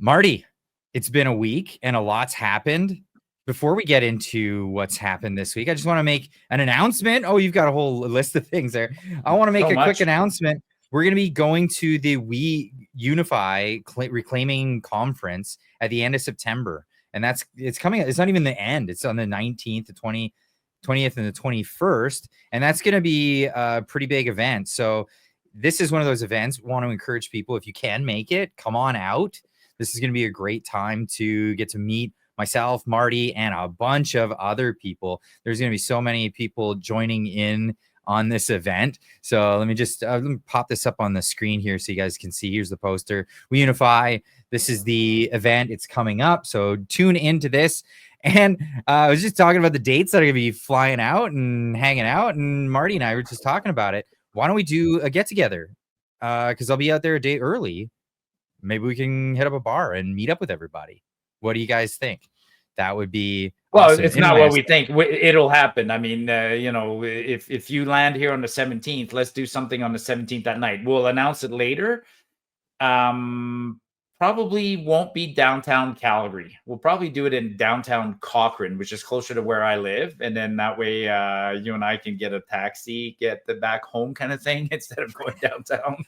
Marty, it's been a week and a lot's happened. Before we get into what's happened this week, I just want to make an announcement. Oh, you've got a whole list of things there. I want to make So a quick much. announcement. We're going to be going to the We Unify Reclaiming Conference at the end of September. And it's coming. It's not even the end. It's on the 19th, the 20th, and the 21st. And that's going to be a pretty big event. So this is one of those events. We want to encourage people, if you can make it, come on out. This is going to be a great time to get to meet myself, Marty, and a bunch of other people. There's going to be so many people joining in on this event. So let me just let me pop this up on the screen here so you guys can see. Here's the poster. We Unify. This is the event. It's coming up. So tune into this. And I was just talking about the dates that are going to be flying out and hanging out. And Marty and I were just talking about it. Why don't we do a get together? Because I'll be out there a day early. Maybe we can hit up a bar and meet up with everybody. What do you guys think? That would be awesome. It's not what we think. It'll happen. I mean, if you land here on the 17th, let's do something on the 17th at night. We'll announce it later. Probably won't be downtown Calgary. We'll probably do it in downtown Cochrane, which is closer to where I live. And then that way you and I can get a taxi, get the back home kind of thing instead of going downtown.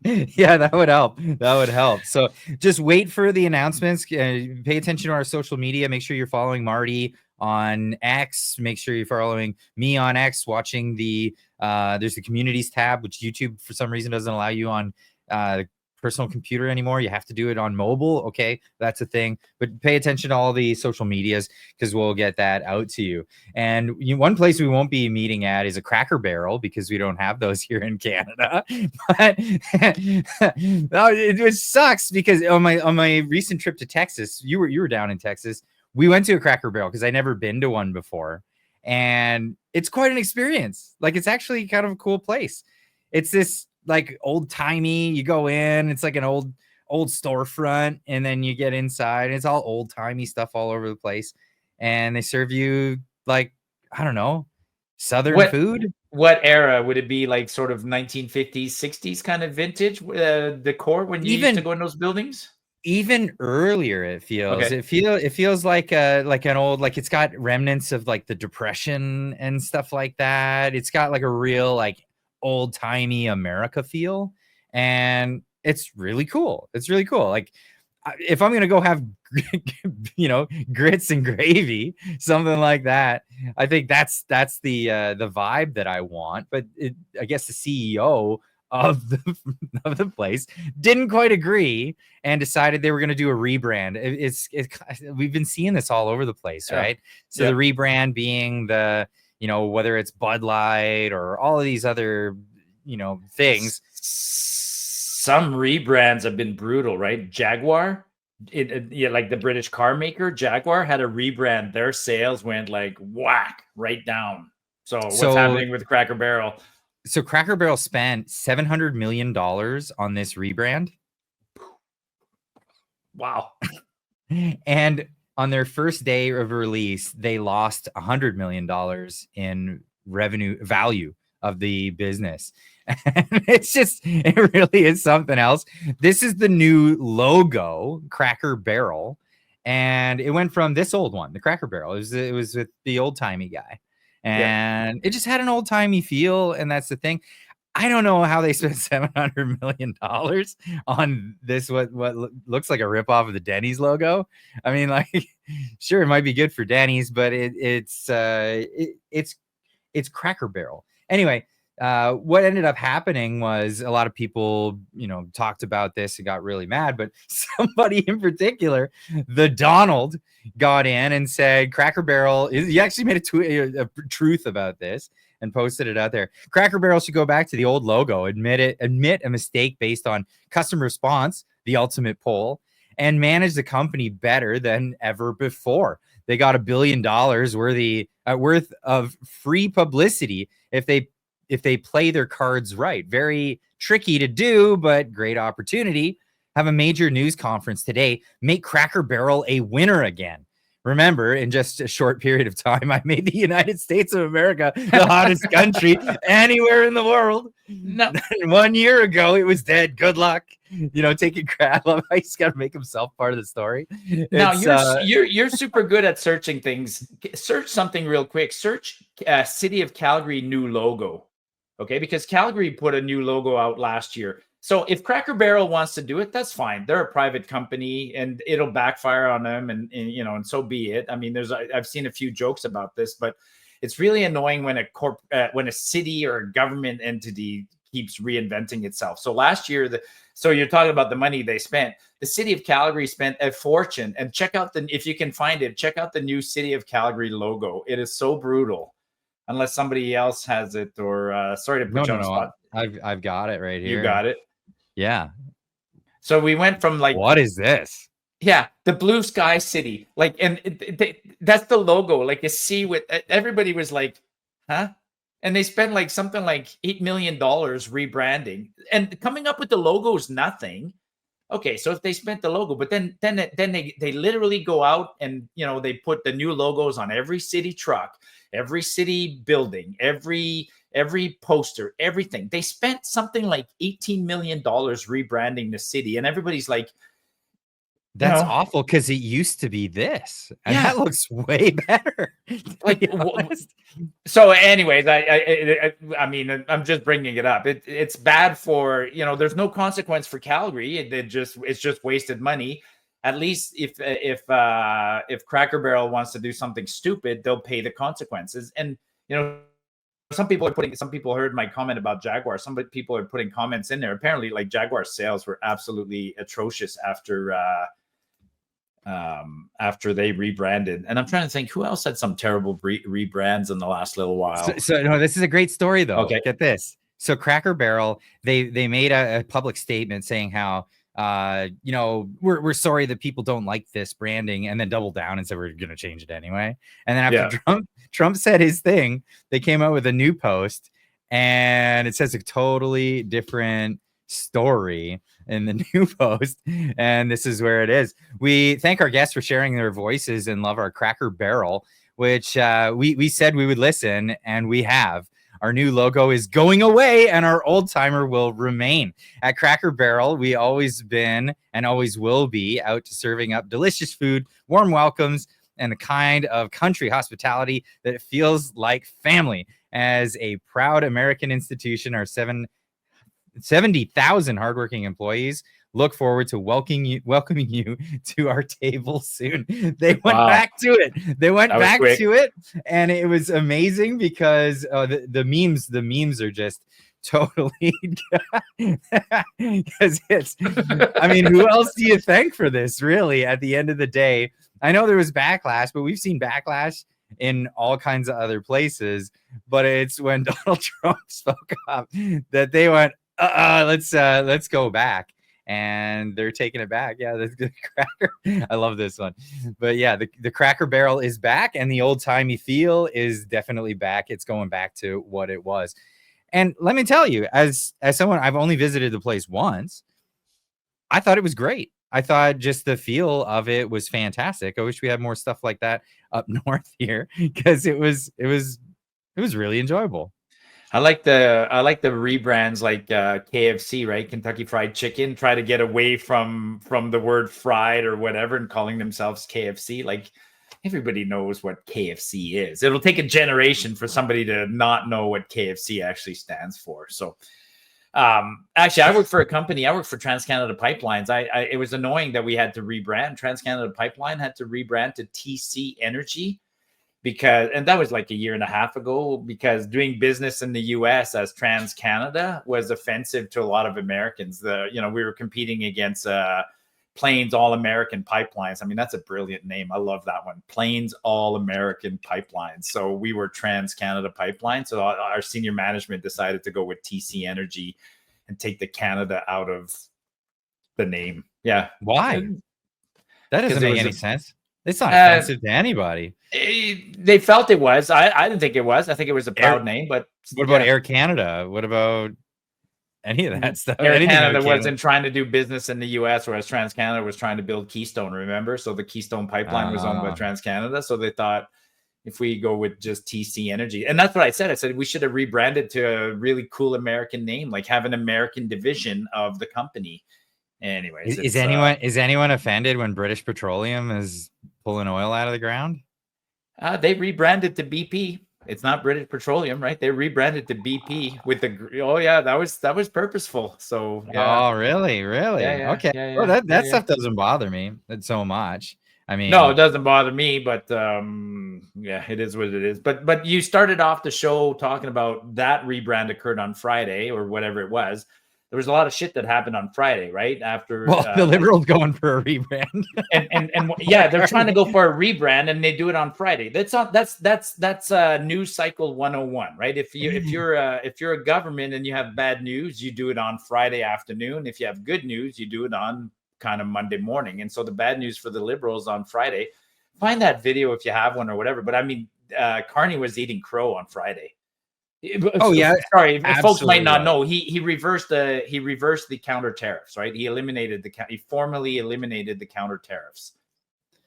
Yeah, that would help. That would help. So just wait for the announcements. Pay attention to our social media. Make sure you're following Marty on X. Make sure you're following me on X, watching there's the communities tab, which YouTube for some reason doesn't allow you on personal computer anymore. You have to do it on mobile. Okay, that's a thing. But pay attention to all the social medias because we'll get that out to you. And one place we won't be meeting at is a Cracker Barrel because we don't have those here in Canada. But it sucks because on my recent trip to Texas, you were down in Texas. We went to a Cracker Barrel because I'd never been to one before, and it's quite an experience. Like, it's actually kind of a cool place. It's this like old timey. You go in, it's like an old storefront, and then you get inside, and it's all old timey stuff all over the place. And they serve you like, I don't know, Southern food. What era would it be? Like sort of 1950s, 60s kind of vintage decor when you used to go in those buildings? Even earlier, it feels. Okay. It feels like an old, like it's got remnants of like the Depression and stuff like that. It's got like a real like old-timey America feel, and it's really cool. It's really cool. Like, if I'm gonna go have grits and gravy, something like that, I think that's the vibe that I want. But I guess the CEO of the place didn't quite agree and decided they were going to do a rebrand. We've been seeing this all over the place, right? So the rebrand being the whether it's Bud Light or all of these other, things. Some rebrands have been brutal, right? Jaguar, like the British car maker, Jaguar had a rebrand. Their sales went like whack right down. So what's happening with Cracker Barrel? So Cracker Barrel spent $700 million on this rebrand. Wow. And on their first day of release, they lost $100 million in revenue value of the business. And it really is something else. This is the new logo, Cracker Barrel. And it went from this old one, the Cracker Barrel. It was with the old timey guy. And it just had an old timey feel. And that's the thing. I don't know how they spent $700 million on this, what looks like a ripoff of the Denny's logo. I mean, like, sure, it might be good for Denny's, but it's Cracker Barrel. Anyway, what ended up happening was a lot of people, talked about this and got really mad, but somebody in particular, the Donald, got in and said Cracker Barrel, he actually made a truth about this and posted it out there. Cracker Barrel should go back to the old logo, admit a mistake based on customer response, the ultimate poll, and manage the company better than ever before. They got $1 billion worth of free publicity if they play their cards right. Very tricky to do, but great opportunity. Have a major news conference today. Make Cracker Barrel a winner again. remember, in just a short period of time, I made the United States of America the hottest country anywhere in the world. No. 1 year ago, it was dead. Good luck. Taking crap. He's got to make himself part of the story. Now It's you're super good at searching things. Search something real quick. Search City of Calgary new logo. Okay, because Calgary put a new logo out last year. So if Cracker Barrel wants to do it, that's fine. They're a private company, and it'll backfire on them, and so be it. I mean, I've seen a few jokes about this, but it's really annoying when a city or a government entity keeps reinventing itself. So last year, so you're talking about the money they spent. The city of Calgary spent a fortune, and if you can find it, check out the new City of Calgary logo. It is so brutal. Unless somebody else has it, or sorry to put you on the spot. I've got it right here. You got it. Yeah. So we went from like, what is this? Yeah, the blue sky city, like, and that's the logo, like a sea with. Everybody was like, huh? And they spent like something like $8 million rebranding, and coming up with the logo is nothing. Okay, so if they spent the logo, but then they literally go out and they put the new logos on every city truck, every city building, every poster, everything. They spent something like $18 million rebranding the city, and everybody's like, that's awful, because it used to be this, and that looks way better. Like, so anyways, I mean, I'm just bringing it up. It's bad for, there's no consequence for Calgary. It's just wasted money. At least if Cracker Barrel wants to do something stupid, they'll pay the consequences. And some people heard my comment about Jaguar. Some people are putting comments in there. Apparently, like, Jaguar sales were absolutely atrocious after they rebranded. And I'm trying to think who else had some terrible rebrands in the last little while. So no, this is a great story though. Okay, get this. So Cracker Barrel, they made a public statement saying how we're sorry that people don't like this branding, and then doubled down and said we're going to change it anyway. And then after Trump said his thing, they came out with a new post, and it says a totally different story in the new post, and this is where it is. We thank our guests for sharing their voices and love our Cracker Barrel, which we said we would listen, and we have. Our new logo is going away, and our old timer will remain. At Cracker Barrel, we always been and always will be out to serving up delicious food, warm welcomes, and the kind of country hospitality that feels like family. As a proud American institution, our 70,000 hardworking employees look forward to welcoming you to our table soon. They went back to it. And it was amazing because the memes are just totally because it's, I mean, who else do you thank for this, really? At the end of the day, I know there was backlash, but we've seen backlash in all kinds of other places. But it's when Donald Trump spoke up that they went, let's go back, and they're taking it back. Yeah, the Cracker. I love this one. But yeah, the Cracker Barrel is back, and the old timey feel is definitely back. It's going back to what it was. And let me tell you, as someone, I've only visited the place once, I thought it was great. I thought just the feel of it was fantastic. I wish we had more stuff like that up north here, because it was really enjoyable. I like the rebrands, like KFC, right? Kentucky Fried Chicken, try to get away from the word fried or whatever and calling themselves KFC. Like, everybody knows what KFC is. It'll take a generation for somebody to not know what KFC actually stands for. So actually, I work for a company. I work for TransCanada Pipelines. It was annoying that we had to rebrand. TransCanada Pipeline had to rebrand to TC Energy, and that was like a year and a half ago, because doing business in the US as TransCanada was offensive to a lot of Americans. We were competing against Plains All American Pipelines. I mean, that's a brilliant name. I love that one. Plains All American Pipelines. So we were TransCanada Pipeline. So our senior management decided to go with TC Energy and take the Canada out of the name. Yeah. Why? That doesn't make any sense. It's not offensive to anybody. They felt it was. I didn't think it was. I think it was a proud name. But what about Air Canada? What about any of that stuff. Air anything Canada about Canada. wasn't trying to do business in the U.S., whereas TransCanada was trying to build Keystone. Remember, so the Keystone pipeline was owned by TransCanada, so they thought if we go with just TC Energy, and that's what I said. I said we should have rebranded to a really cool American name, like have an American division of the company. Anyways, is anyone offended when British Petroleum is pulling oil out of the ground? They rebranded to BP. It's not British Petroleum, right? They rebranded to BP with the. Oh yeah, that was purposeful. So yeah. Oh really? Yeah, Okay. yeah, Well, that yeah. stuff doesn't bother me so much. I mean, no, it doesn't bother me, but yeah, it is what it is. But you started off the show talking about that rebrand occurred on Friday or whatever it was. There was a lot of shit that happened on Friday, right? After the Liberals going for a rebrand, and yeah, they're trying to go for a rebrand, and they do it on Friday. That's news cycle 101, right? If you're a government and you have bad news, you do it on Friday afternoon. If you have good news, you do it on kind of Monday morning. And so the bad news for the Liberals on Friday, find that video if you have one or whatever. But I mean, Carney was eating crow on Friday. Oh yeah, sorry, folks might not know. He reversed the counter tariffs, right? He formally eliminated the counter tariffs.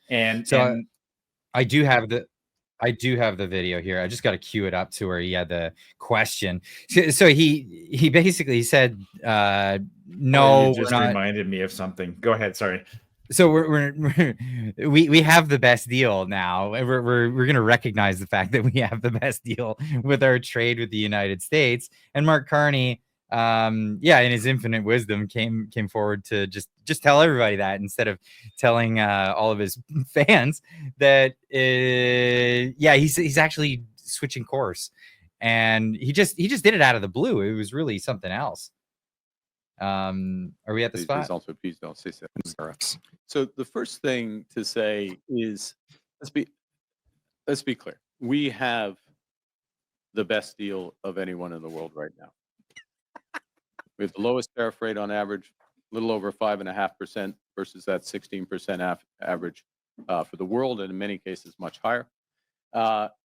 And so I do have the video here. I just got to cue it up to where he had the question. So he basically said, "No, you just reminded me of something. Go ahead. Sorry." So we have the best deal now. We're gonna recognize the fact that we have the best deal with our trade with the United States. And Mark Carney, in his infinite wisdom, came forward to just tell everybody that instead of telling all of his fans that he's actually switching course, and he just did it out of the blue. It was really something else. Are we at the spot? So the first thing to say is, let's be clear. We have the best deal of anyone in the world right now. We have the lowest tariff rate on average, a little over 5.5% versus that 16% average for the world, and in many cases much higher.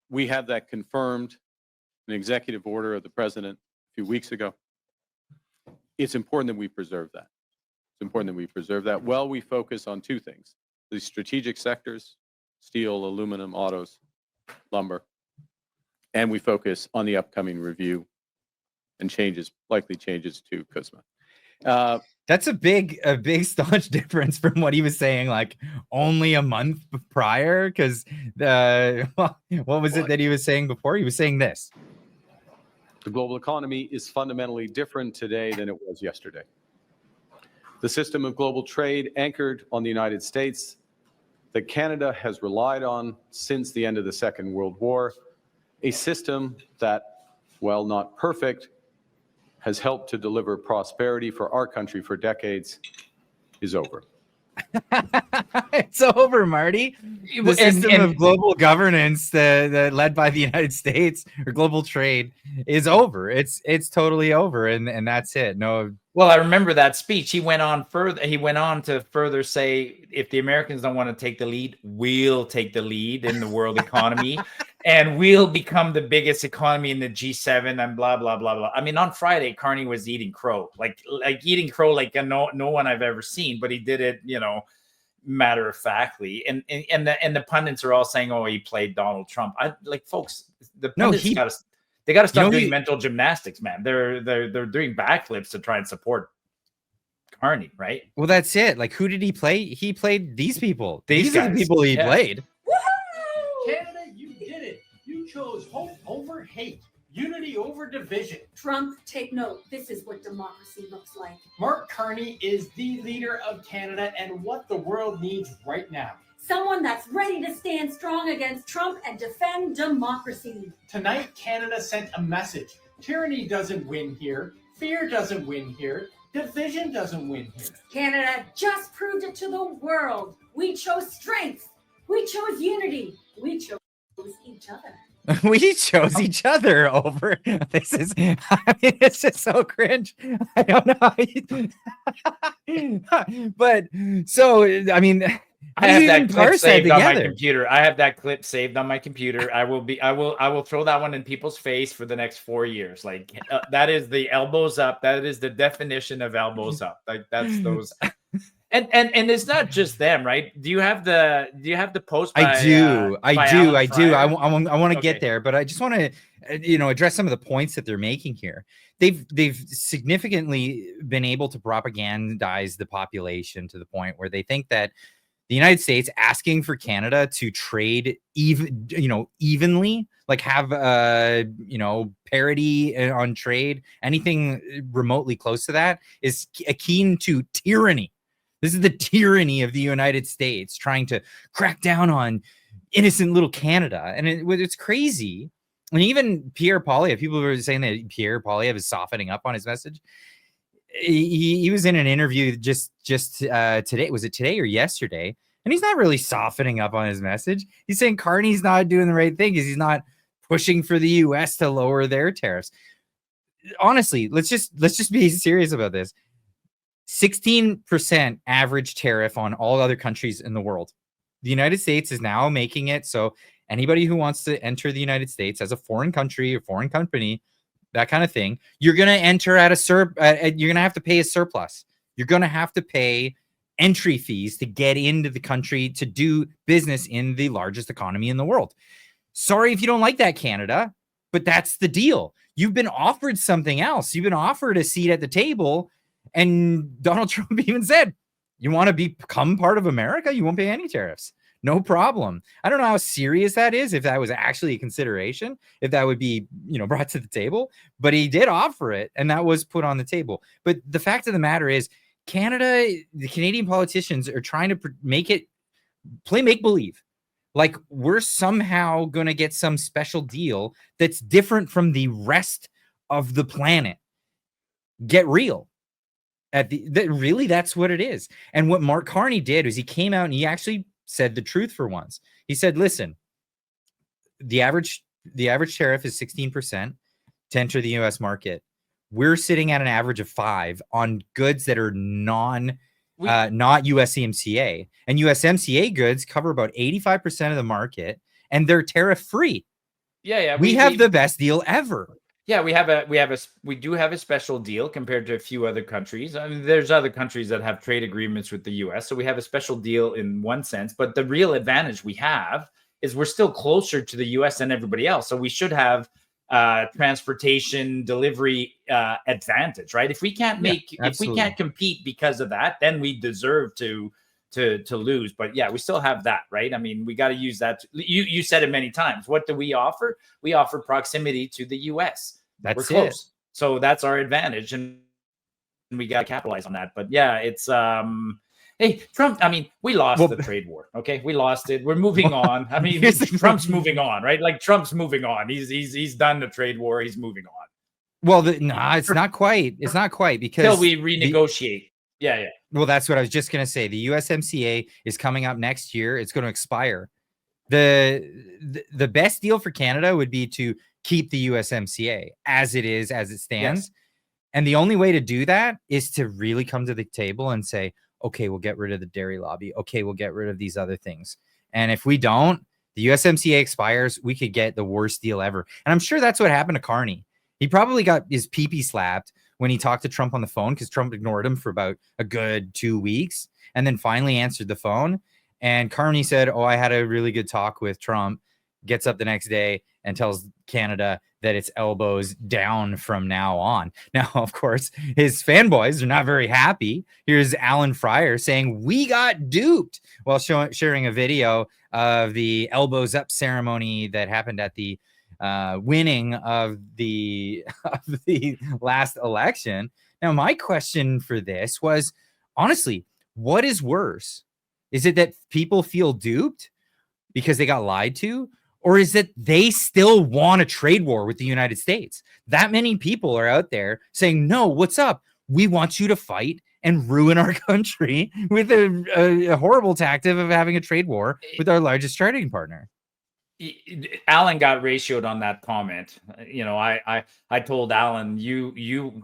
We have that confirmed, an executive order of the president a few weeks ago. It's important that we preserve that. It's important that we preserve that while we focus on two things: the strategic sectors, steel, aluminum, autos, lumber, and we focus on the upcoming review and likely changes to CUSMA. That's a big staunch difference from what he was saying like only a month prior. Because what was it that he was saying before? He was saying this. The global economy is fundamentally different today than it was yesterday. The system of global trade anchored on the United States that Canada has relied on since the end of the Second World War, a system that, while not perfect, has helped to deliver prosperity for our country for decades, is over. It's over, Marty. The system of global governance that led by the United States, or global trade, is over. It's totally over, and that's it. No. Well, I remember that speech. He went on to further say, if the Americans don't want to take the lead, we'll take the lead in the world economy, and we'll become the biggest economy in the G7, and blah blah blah blah. I mean, on Friday, Carney was eating crow, like eating crow like no one I've ever seen, but he did it, matter of factly. And the pundits are all saying, "Oh, he played Donald Trump." Folks, the pundits they got to stop doing mental gymnastics, man. They're doing backflips to try and support Carney, right? Well, that's it. Like, who did he play? He played these people. These are the people he played. Woo-hoo! Canada, you did it. You chose hope over hate, unity over division. Trump, take note. This is what democracy looks like. Mark Carney is the leader of Canada and what the world needs right now. Someone that's ready to stand strong against Trump and defend democracy. Tonight, Canada sent a message. Tyranny doesn't win here. Fear doesn't win here. Division doesn't win here. Canada just proved it to the world. We chose strength. We chose unity. We chose each other. We chose each other over. This is, it's just so cringe. I don't know. But so, How I do have you that even clip parse that saved on my together? computer. I have that clip saved on my computer. I will throw that one in people's face for the next 4 years. Like that is the elbows up. That is the definition of elbows up. Like that's those. And it's not just them, right? Do you have the post by I Alan do. Fryer? I want to get Okay. there, but I just want to, address some of the points that they're making here. They've significantly been able to propagandize the population to the point where they think that the United States asking for Canada to trade evenly, like have parity on trade, anything remotely close to that is akin to tyranny. This is the tyranny of the United States trying to crack down on innocent little Canada. And it's crazy. And even Pierre Poilievre, people were saying that Pierre Poilievre is softening up on his message. He was in an interview just today. Was it today or yesterday? And he's not really softening up on his message. He's saying Carney's not doing the right thing because he's not pushing for the U.S. to lower their tariffs. Honestly, let's just be serious about this. 16% average tariff on all other countries in the world. The United States is now making it so anybody who wants to enter the United States as a foreign country or foreign company, that kind of thing, you're going to enter at you're going to have to pay a surplus. You're going to have to pay entry fees to get into the country to do business in the largest economy in the world. Sorry if you don't like that, Canada, but that's the deal. You've been offered something else. You've been offered a seat at the table. And Donald Trump even said, you want to become part of America? You won't pay any tariffs. No problem. I don't know how serious that is, if that was actually a consideration, if that would be, brought to the table. But he did offer it, and that was put on the table. But the fact of the matter is, the Canadian politicians are trying to play make-believe. Like we're somehow going to get some special deal that's different from the rest of the planet. Get real. Really, that's what it is. And what Mark Carney did was he came out and he actually said the truth for once. He said, listen, the average tariff is 16% to enter the US market. We're sitting at an average of 5% on goods that are not USMCA. And USMCA goods cover about 85% of the market, and they're tariff free. Yeah. We have the best deal ever. Yeah, we do have a special deal compared to a few other countries. I mean, there's other countries that have trade agreements with the US, so we have a special deal in one sense. But the real advantage we have is we're still closer to the US than everybody else. So we should have transportation delivery advantage, right? If we can't compete because of that, then we deserve to lose. But yeah, we still have that, right? I mean, we got to use that. You said it many times. What do we offer? We offer proximity to the US. We're close. So that's our advantage, and we got to capitalize on that. But yeah, it's hey, Trump, I mean, we lost the trade war. Okay, we lost it. We're moving on. I mean, Trump's moving on, right? Like Trump's moving on. He's done the trade war. He's moving on. Well, it's not quite. It's not quite, because until we renegotiate. Yeah. Well, that's what I was just going to say. The USMCA is coming up next year. It's going to expire. The best deal for Canada would be to keep the USMCA as it is, as it stands. Yes. And the only way to do that is to really come to the table and say, okay, we'll get rid of the dairy lobby. Okay, we'll get rid of these other things. And if we don't, the USMCA expires, we could get the worst deal ever. And I'm sure that's what happened to Carney. He probably got his pee-pee slapped when he talked to Trump on the phone, because Trump ignored him for about a good 2 weeks and then finally answered the phone. And Carney said, oh, I had a really good talk with Trump. Gets up the next day and tells Canada that it's elbows down from now on. Now, of course, his fanboys are not very happy. Here's Alan Fryer saying, we got duped, while sharing a video of the elbows up ceremony that happened at the winning of the last election. Now, my question for this was, honestly, what is worse? Is it that people feel duped because they got lied to? Or is it they still want a trade war with the United States? That many people are out there saying, no, what's up? We want you to fight and ruin our country with a horrible tactic of having a trade war with our largest trading partner. Alan got ratioed on that comment. You know, I told Alan, you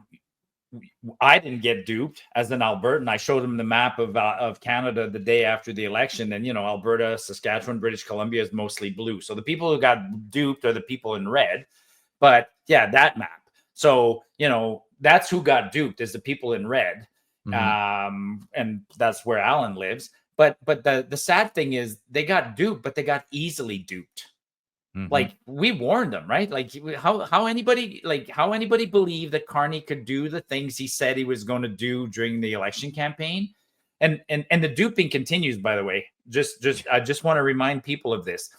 I didn't get duped as an Albertan. I showed him the map of Canada the day after the election, and Alberta, Saskatchewan, British Columbia is mostly blue. So the people who got duped are the people in red. But yeah, that map. So that's who got duped, is the people in red, and that's where Alan lives. But the sad thing is they got duped, but they got easily duped. Like, we warned them, right? Like, how anybody believed that Carney could do the things he said he was going to do during the election campaign? And the duping continues, by the way. I just want to remind people of this.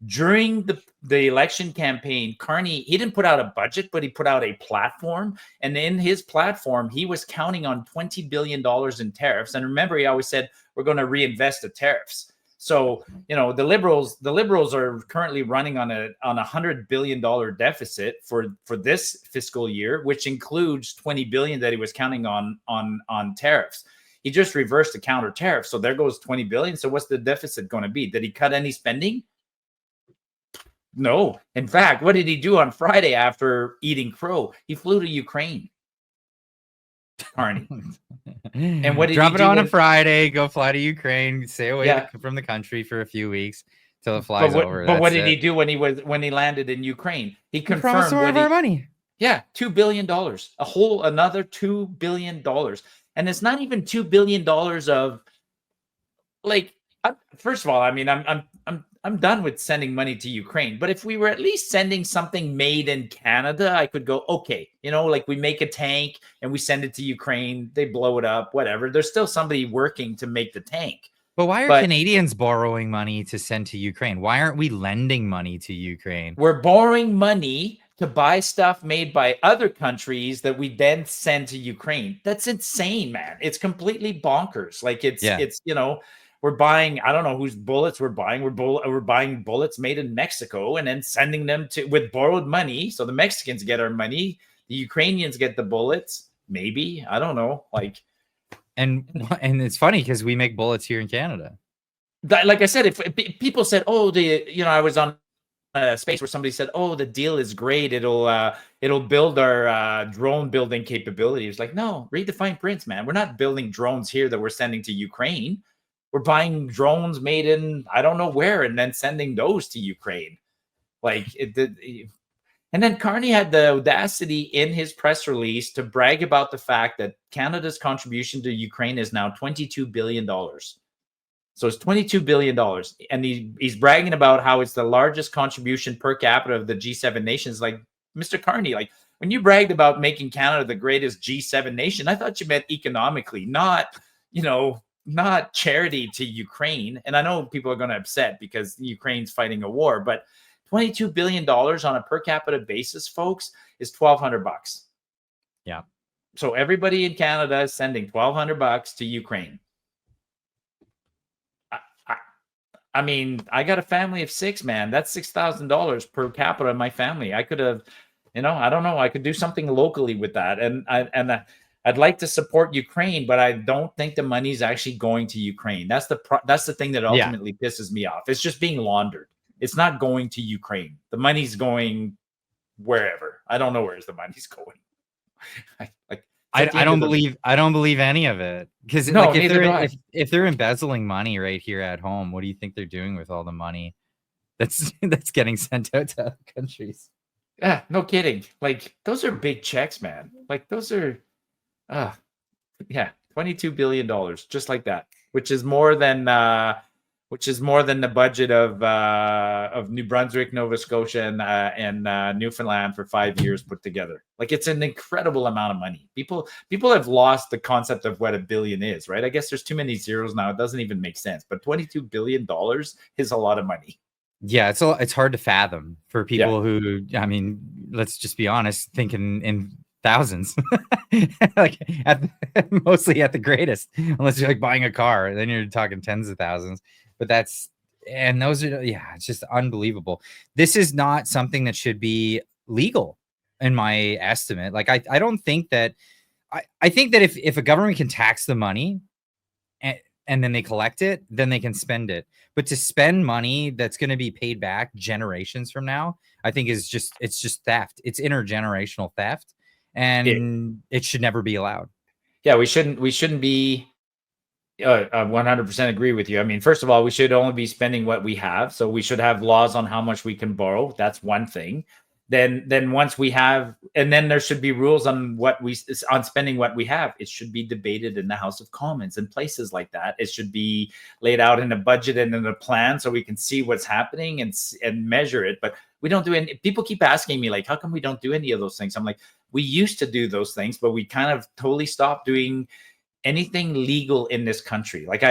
During the election campaign, Carney, he didn't put out a budget, but he put out a platform. And in his platform, he was counting on $20 billion in tariffs. And remember, he always said, we're going to reinvest the tariffs. So, the liberals are currently running on a $100 billion deficit for this fiscal year, which includes $20 billion that he was counting on tariffs. He just reversed the counter tariff. So there goes $20 billion. So what's the deficit going to be? Did he cut any spending? No. In fact, what did he do on Friday after eating crow? He flew to Ukraine. Carney. And what did drop he it do on when- a Friday, go fly to Ukraine, stay away from the country for a few weeks till it flies over. But what did he do when he landed in Ukraine? He confirmed more of our money. Yeah, $2 billion, another $2 billion. And it's not even $2 billion of, like, first of all, I mean, I'm done with sending money to Ukraine. But if we were at least sending something made in Canada, I could go, okay, like we make a tank and we send it to Ukraine, they blow it up, whatever. There's still somebody working to make the tank. But why are Canadians borrowing money to send to Ukraine? Why aren't we lending money to Ukraine? We're borrowing money to buy stuff made by other countries that we then send to Ukraine. That's insane, man. It's completely bonkers. Like, it's we're buying, I don't know whose bullets we're buying. We're buying bullets made in Mexico and then sending them with borrowed money. So the Mexicans get our money. The Ukrainians get the bullets. Maybe. I don't know. Like, and it's funny because we make bullets here in Canada. Like I said, if people said, oh, I was on a space where somebody said, oh, the deal is great. It'll build our drone building capabilities. Like, no, read the fine prints, man. We're not building drones here that we're sending to Ukraine. We're buying drones made in I don't know where and then sending those to Ukraine. Like, and then Carney had the audacity in his press release to brag about the fact that Canada's contribution to Ukraine is now $22 billion. So it's $22 billion. And he's bragging about how it's the largest contribution per capita of the G7 nations. Like, Mr. Carney, like, when you bragged about making Canada the greatest G7 nation, I thought you meant economically, not charity to Ukraine. And I know people are going to upset because Ukraine's fighting a war, but $22 billion on a per capita basis, folks, is $1,200. Yeah. So everybody in Canada is sending $1,200 to Ukraine. I mean, I got a family of 6, man. That's $6,000 per capita in my family. I could have, I don't know. I could do something locally with that. And I'd like to support Ukraine, but I don't think the money's actually going to Ukraine. That's the thing that ultimately pisses me off. It's just being laundered. It's not going to Ukraine. The money's going wherever. I don't know where the money's going. I don't believe any of it, because if they're embezzling money right here at home, what do you think they're doing with all the money that's getting sent out to other countries? Yeah, no kidding. Like, those are big checks, man. Like, those are $22 billion, just like that, which is more than the budget of New Brunswick, Nova Scotia, and Newfoundland for 5 years put together. Like, it's an incredible amount of money. People have lost the concept of what a billion is, right? I guess there's too many zeros now. It doesn't even make sense. But $22 billion is a lot of money. Yeah, it's hard to fathom for people who, I mean, let's just be honest, thinking in thousands, like mostly at the greatest, unless you're like buying a car, then you're talking tens of thousands. But those are, it's just unbelievable. This is not something that should be legal in my estimate. Like, I don't think that, I think that if a government can tax the money and then they collect it, then they can spend it. But to spend money that's going to be paid back generations from now, I think it's just theft. It's intergenerational theft. and it should never be allowed. Yeah, we shouldn't be. I 100% agree with you. I mean, first of all, we should only be spending what we have. So we should have laws on how much we can borrow. That's one thing. Then once we have, and then there should be rules on on spending what we have. It should be debated in the House of Commons and places like that. It should be laid out in a budget and in a plan so we can see what's happening and measure it. But we don't do any. People keep asking me like, how come we don't do any of those things? I'm like, we used to do those things, but we kind of totally stopped doing anything legal in this country. Like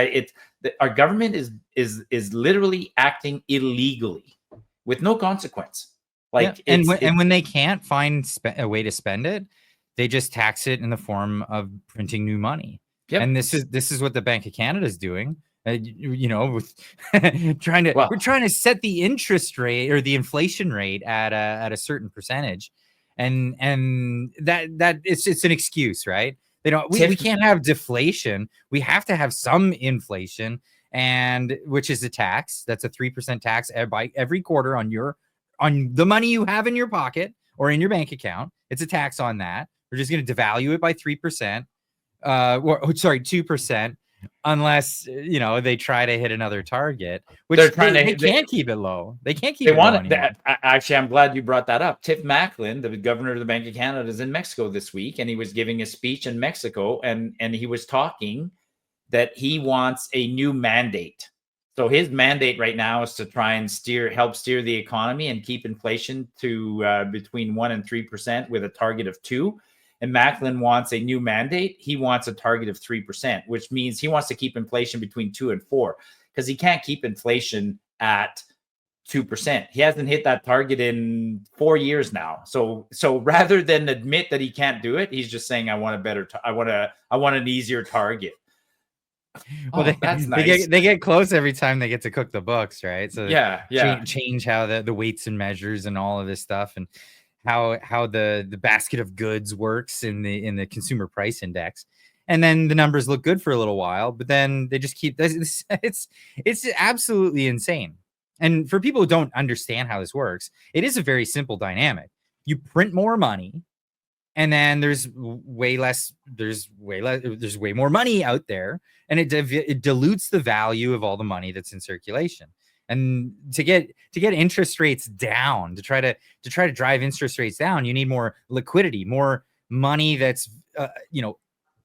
our government is literally acting illegally with no consequence. Like, and when they can't find a way to spend it, they just tax it in the form of printing new money. Yep. And this is what the Bank of Canada is doing. With we're trying to set the interest rate or the inflation rate at a certain percentage, and that it's an excuse, right? We can't have deflation. We have to have some inflation, and which is a tax. That's a 3% tax by every quarter on the money you have in your pocket or in your bank account. It's a tax on that. We're just going to devalue it by 3%. 2%, unless they try to hit another target, which they can't keep it low. They can't keep it low anymore. Actually, I'm glad you brought that up. Tiff Macklin, the governor of the Bank of Canada, is in Mexico this week, and he was giving a speech in Mexico, and he was talking that he wants a new mandate. So his mandate right now is to try and help steer the economy and keep inflation to between 1% and 3% with a target of 2%. And Macklin wants a new mandate. He wants a target of 3%, which means he wants to keep inflation between 2 and 4, because he can't keep inflation at 2%. He hasn't hit that target in 4 years now. So rather than admit that he can't do it, he's just saying, I want an easier target. Well, that's nice. They get close every time they get to cook the books, right? So change how the weights and measures and all of this stuff, and how the basket of goods works in the consumer price index. And then the numbers look good for a little while, but then they just keep this. It's absolutely insane. And for people who don't understand how this works, it is a very simple dynamic. You print more money, and then there's way more money out there, and it dilutes the value of all the money that's in circulation. And to get interest rates down, to try to drive interest rates down, you need more liquidity, more money that's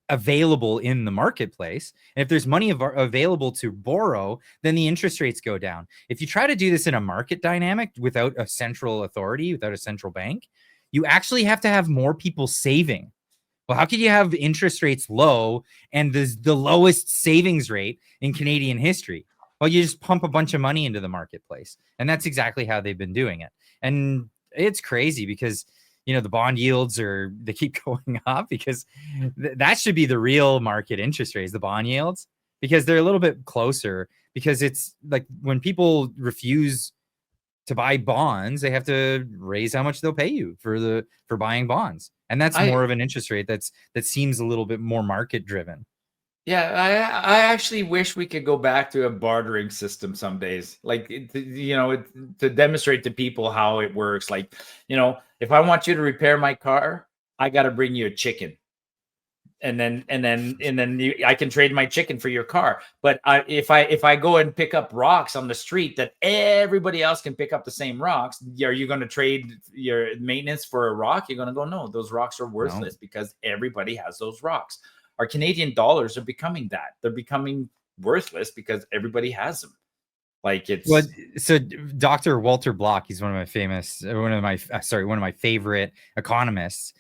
available in the marketplace. And if there's money available to borrow, then the interest rates go down. If you try to do this in a market dynamic without a central authority, without a central bank, you actually have to have more people saving. Well, how could you have interest rates low and the lowest savings rate in Canadian history? Well, you just pump a bunch of money into the marketplace. And that's exactly how they've been doing it. And it's crazy because, the bond yields they keep going up, because that should be the real market interest rates, the bond yields, because they're a little bit closer, because it's like when people refuse to buy bonds, they have to raise how much they'll pay you for buying bonds. And that's more of an interest rate that seems a little bit more market driven. Yeah, I actually wish we could go back to a bartering system some days, like, to demonstrate to people how it works. Like, if I want you to repair my car, I got to bring you a chicken. And then I can trade my chicken for your car. But if I go and pick up rocks on the street that everybody else can pick up the same rocks, are you going to trade your maintenance for a rock? You're going to go, no, those rocks are worthless because everybody has those rocks. Our Canadian dollars are becoming that. They're becoming worthless because everybody has them. Like, it's so Dr. Walter Block, he's one of my favorite economists.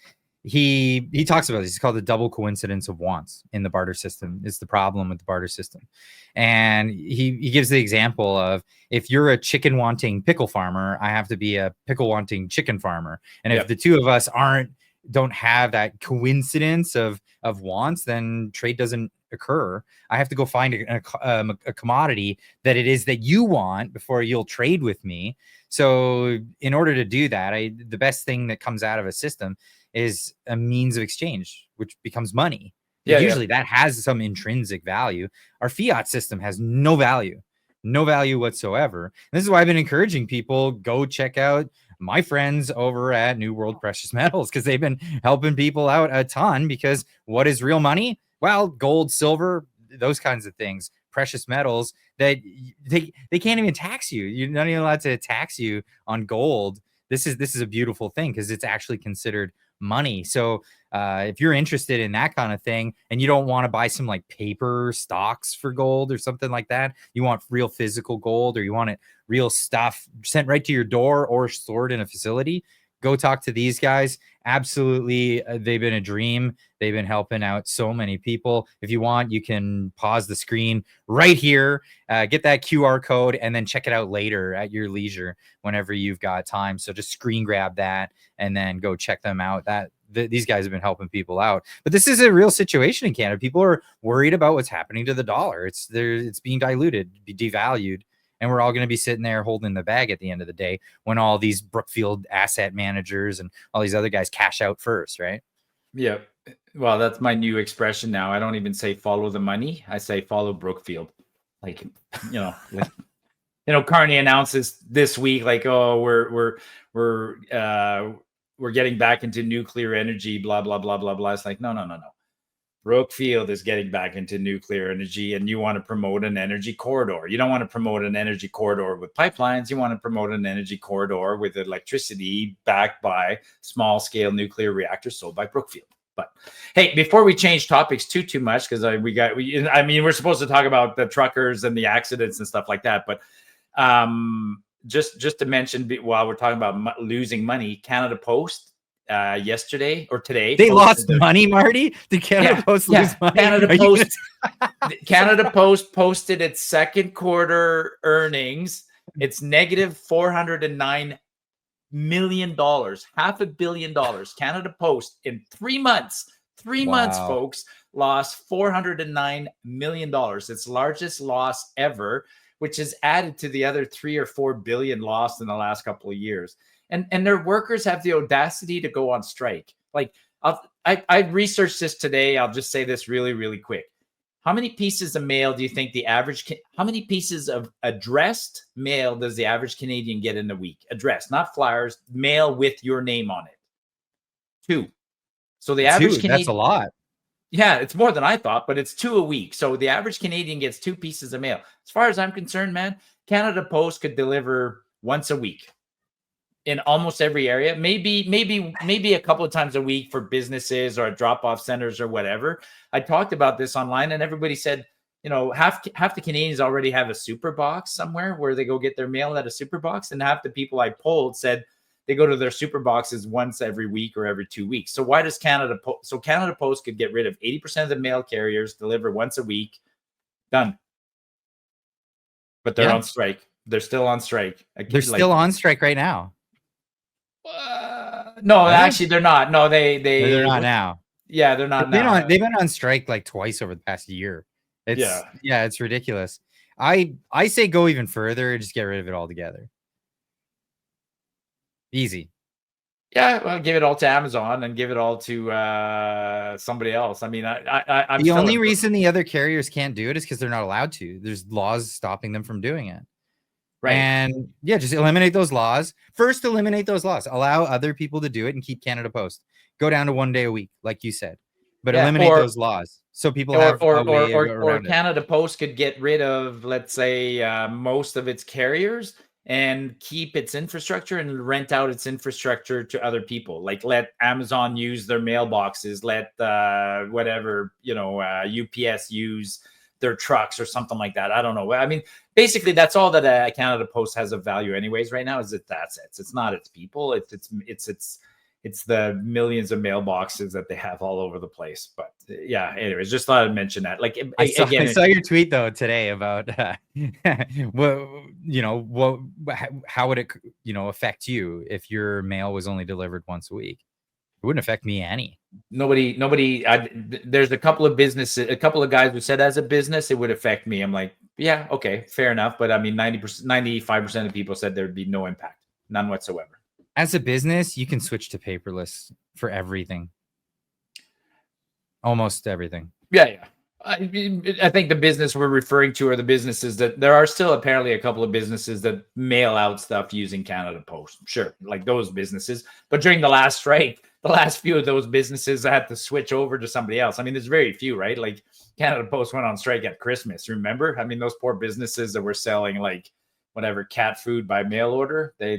He talks about this. It's called the double coincidence of wants in the barter system. It's the problem with the barter system. And he gives the example of, if you're a chicken wanting pickle farmer, I have to be a pickle wanting chicken farmer. And if the two of us don't have that coincidence of wants, then trade doesn't occur. I have to go find a commodity that it is that you want before you'll trade with me. So in order to do that, the best thing that comes out of a system is a means of exchange, which becomes money. Usually that has some intrinsic value. Our fiat system has no value whatsoever. And this is why I've been encouraging people, go check out my friends over at New World Precious Metals, because they've been helping people out a ton. Because what is real money? Well, gold, silver, those kinds of things, precious metals that they can't even tax you. You're not even allowed to tax you on gold. This is a beautiful thing because it's actually considered money. So if you're interested in that kind of thing and you don't want to buy some like paper stocks for gold or something like that, you want real physical gold, or you want it real stuff sent right to your door or stored in a facility, go talk to these guys. Absolutely. They've been a dream. They've been helping out so many people. If you want, you can pause the screen right here, get that QR code, and then check it out later at your leisure whenever you've got time. So just screen grab that and then go check them out. These guys have been helping people out. But this is a real situation in Canada. People are worried about what's happening to the dollar. It's being diluted, devalued. And we're all going to be sitting there holding the bag at the end of the day when all these Brookfield asset managers and all these other guys cash out first, right? Yeah. Well, that's my new expression now. I don't even say follow the money. I say follow Brookfield. Like, Carney announces this week, like, oh, we're getting back into nuclear energy, blah, blah, blah, blah, blah. It's like, no. Brookfield is getting back into nuclear energy, and you want to promote an energy corridor. You don't want to promote an energy corridor with pipelines. You want to promote an energy corridor with electricity backed by small scale nuclear reactors sold by Brookfield. But hey, before we change topics too much, because we're supposed to talk about the truckers and the accidents and stuff like that. But just to mention, while we're talking about losing money, Canada Post yesterday or today, they lost money. Marty, did Canada Post lose money? Canada Post posted its second quarter earnings. It's negative $409 million, $500 million. Canada Post in 3 months, folks, lost $409 million. Its largest loss ever, which is added to the other 3 or 4 billion lost in the last couple of years. And their workers have the audacity to go on strike. Like, I researched this today. I'll just say this really, really quick. How many pieces of mail do you think how many pieces of addressed mail does the average Canadian get in a week? Addressed, not flyers, mail with your name on it. 2. So the average Canadian, that's a lot. Yeah, it's more than I thought, but it's 2 a week. So the average Canadian gets 2 pieces of mail. As far as I'm concerned, man, Canada Post could deliver once a week in almost every area, maybe a couple of times a week for businesses or drop-off centers or whatever. I talked about this online, and everybody said, half the Canadians already have a super box somewhere where they go get their mail at a super box, and half the people I polled said they go to their super boxes once every week or every 2 weeks. So why does Canada Post? So Canada Post could get rid of 80% of the mail carriers, deliver once a week, done. But they're on strike. They're still on strike. They're still on strike right now. No, actually, they're not. No, they're not now. Yeah, they're not now. They've been on strike like twice over the past year. It's ridiculous. I say go even further and just get rid of it altogether. Easy. Yeah, well, give it all to Amazon and give it all to somebody else. I mean, I'm the only reason the other carriers can't do it is because they're not allowed to. There's laws stopping them from doing it. Right. And just eliminate those laws. First, eliminate those laws. Allow other people to do it and keep Canada Post. Go down to 1 day a week, like you said. But eliminate those laws so people have a way around it. Canada Post could get rid of, let's say, most of its carriers and keep its infrastructure and rent out its infrastructure to other people. Like, let Amazon use their mailboxes. Let UPS use their trucks or something like that. I don't know. I mean, basically, that's all that Canada Post has of value, anyways. Right now, is its assets. It's not its people. It's the millions of mailboxes that they have all over the place. But yeah, anyways, just thought I'd mention that. Like, I saw your tweet though today about how would it affect you if your mail was only delivered once a week? It wouldn't affect me any. Nobody. There's a couple of guys who said as a business it would affect me. I'm like, yeah, okay, fair enough. But I mean, 95% of people said there'd be no impact, none whatsoever. As a business, you can switch to paperless for everything. Almost everything. Yeah. I think the business we're referring to are the businesses that there are still apparently a couple of businesses that mail out stuff using Canada Post. Sure, like those businesses. But during the last strike, the last few of those businesses had to switch over to somebody else. I mean, there's very few, right? Like Canada Post went on strike at Christmas. Remember? I mean, those poor businesses that were selling like whatever cat food by mail order, they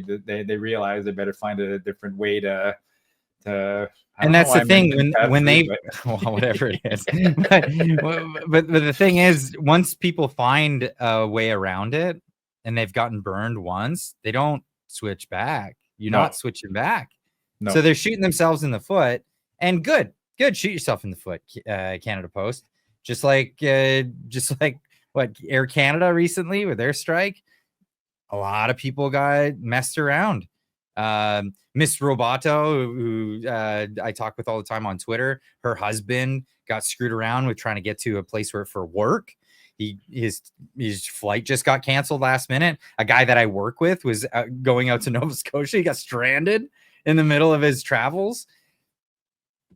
realized they better find a different way to. I don't And know that's why the I thing mentioned cat when food, they but- well, whatever it is. but the thing is, once people find a way around it and they've gotten burned once, they don't switch back. You're No. not switching back. No. So they're shooting themselves in the foot. And good, shoot yourself in the foot, Canada Post. Just like what Air Canada recently with their strike, a lot of people got messed around. Miss Roboto, who I talk with all the time on Twitter, her husband got screwed around with trying to get to a place for work. His flight just got canceled last minute. A guy that I work with was going out to Nova Scotia. He got stranded in the middle of his travels.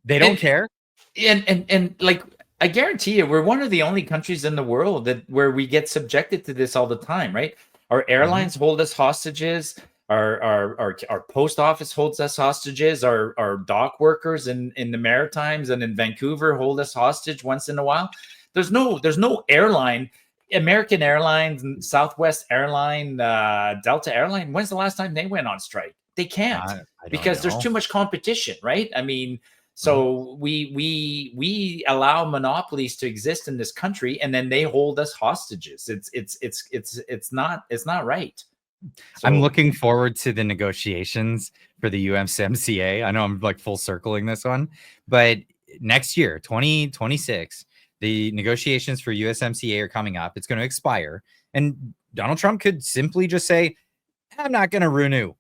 They don't care. And like I guarantee you, we're one of the only countries in the world where we get subjected to this all the time, right? Our airlines hold us hostages. Our post office holds us hostages. Our dock workers in the Maritimes and in Vancouver hold us hostage once in a while. There's no airline, American Airlines, Southwest Airline, Delta Airline. When's the last time they went on strike? They can't I don't because there's know. too much competition, right? I mean, so we allow monopolies to exist in this country, and then they hold us hostages. It's not right. I'm So- looking forward to the negotiations for the USMCA. I know I'm like full circling this one, but next year, 2026, the negotiations for USMCA are coming up. It's going to expire. And Donald Trump could simply just say, I'm not going to renew.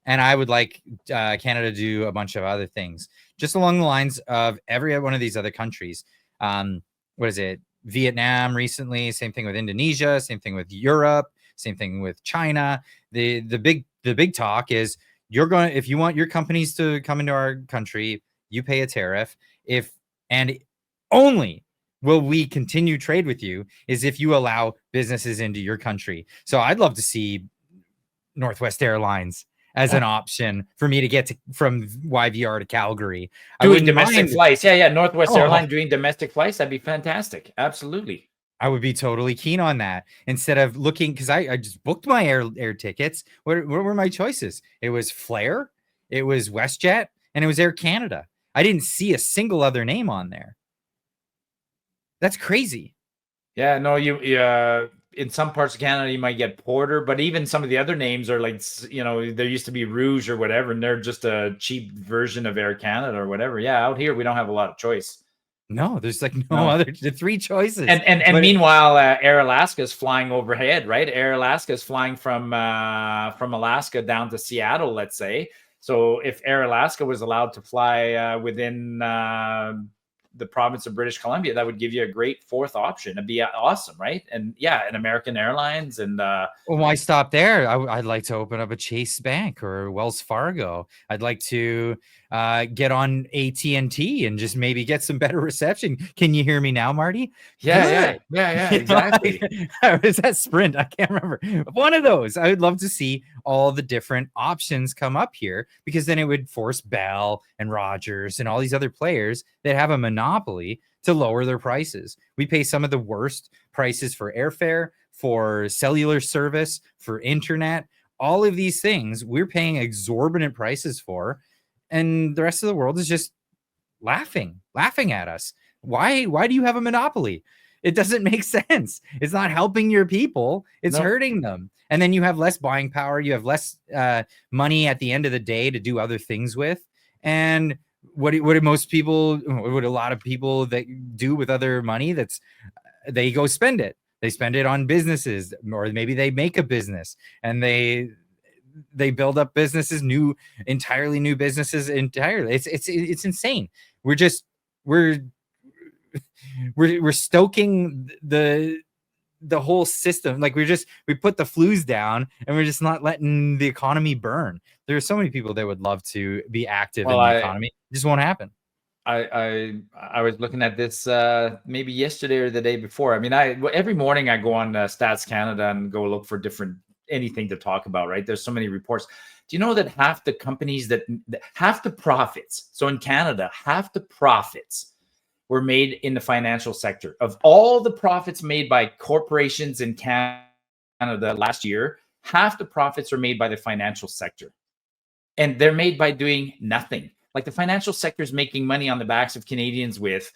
And I would like Canada to do a bunch of other things, just along the lines of every one of these other countries. What is it? Vietnam recently, same thing with Indonesia, same thing with Europe. Same thing with China. The big talk is if you want your companies to come into our country, you pay a tariff. And only will we continue trade with you is if you allow businesses into your country. So I'd love to see Northwest Airlines as an option for me to get from YVR to Calgary. Doing domestic flights. Yeah. Northwest Oh. Airline doing domestic flights. That'd be fantastic. Absolutely. I would be totally keen on that instead of looking, because I just booked my air tickets. What were my choices? It was Flair, it was WestJet, and it was Air Canada. I didn't see a single other name on there. That's crazy. Yeah, no, you in some parts of Canada you might get Porter, but even some of the other names are like, there used to be Rouge or whatever, and they're just a cheap version of Air Canada or whatever. Yeah, out here we don't have a lot of choice. No, there's like no other three choices. And meanwhile, Air Alaska is flying overhead, right? Air Alaska is flying from Alaska down to Seattle, let's say. So if Air Alaska was allowed to fly within the province of British Columbia, that would give you a great fourth option. It'd be awesome, right? And yeah, and American Airlines and well, why stop there? I'd like to open up a Chase Bank or Wells Fargo. I'd like to get on AT&T and just maybe get some better reception. Can you hear me now, Marty? Yeah, exactly. Is that Sprint? I can't remember. One of those. I would love to see all the different options come up here, because then it would force Bell and Rogers and all these other players that have a monopoly to lower their prices. We pay some of the worst prices for airfare, for cellular service, for internet, all of these things we're paying exorbitant prices for. And the rest of the world is just laughing at us. Why do you have a monopoly? It doesn't make sense. It's not helping your people. It's hurting them. And then you have less buying power. You have less money at the end of the day to do other things with. And what do a lot of people that do with other money? They go spend it. They spend it on businesses, or maybe they make a business and they build up businesses, entirely new businesses entirely. It's insane. We're stoking the whole system. Like we put the flues down and we're just not letting the economy burn. There are so many people that would love to be active in the economy. It just won't happen. I was looking at this maybe yesterday or the day before. I mean, every morning I go on Stats Canada and go look for anything to talk about, right? There's so many reports. Do you know that half the companies half the profits, so in Canada, half the profits were made in the financial sector? Of all the profits made by corporations in Canada last year, half the profits are made by the financial sector. And they're made by doing nothing. Like the financial sector is making money on the backs of Canadians with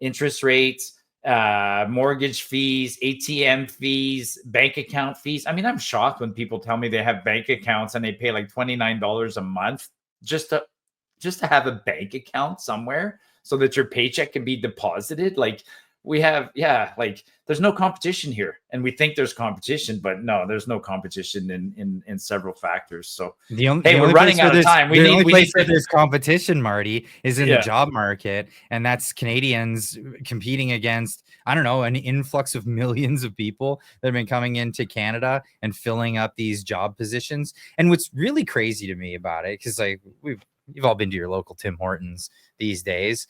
interest rates, mortgage fees, ATM fees, bank account fees. I mean, I'm shocked when people tell me they have bank accounts and they pay like $29 a month just to have a bank account somewhere so that your paycheck can be deposited. Like we have, like there's no competition here, and we think there's competition, but no, there's no competition in several factors. So we're running out of time. The only place where there's competition, Marty, is in the job market, and that's Canadians competing against, I don't know, an influx of millions of people that have been coming into Canada and filling up these job positions. And what's really crazy to me about it, because like you've all been to your local Tim Hortons these days.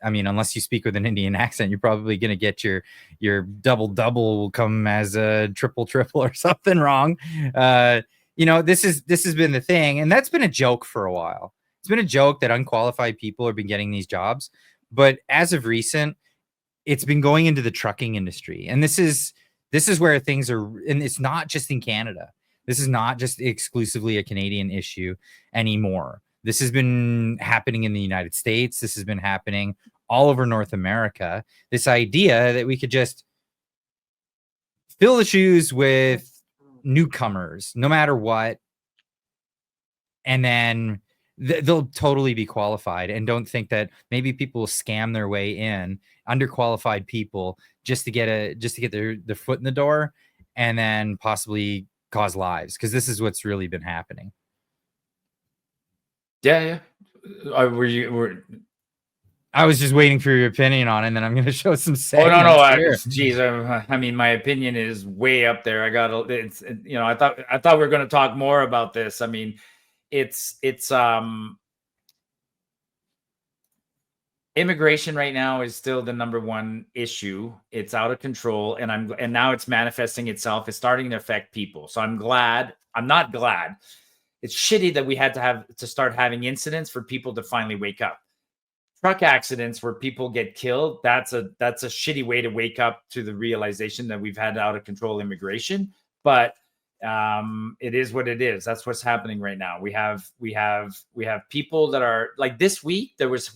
I mean, unless you speak with an Indian accent, you're probably going to get your double will come as a triple or something wrong. This has been the thing, and that's been a joke for a while. It's been a joke that unqualified people have been getting these jobs, but as of recent, it's been going into the trucking industry, and this is where things are. And it's not just in Canada. This is not just exclusively a Canadian issue anymore. This has been happening in the United States. This has been happening all over North America. This idea that we could just fill the shoes with newcomers, no matter what, and then they'll totally be qualified, and don't think that maybe people will scam their way in, underqualified people, just to get their foot in the door, and then possibly cause lives, because this is what's really been happening. Yeah. I was just waiting for your opinion on it, and then I'm going to show some segments. Oh no! Geez, I mean, my opinion is way up there. I thought we were going to talk more about this. I mean, it's immigration right now is still the number one issue. It's out of control, and now it's manifesting itself. It's starting to affect people. So I'm not glad. It's shitty that we had to start having incidents for people to finally wake up. Truck accidents where people get killed, that's a shitty way to wake up to the realization that we've had out of control immigration. But it is what it is. That's what's happening right now. We have people that are like, this week there was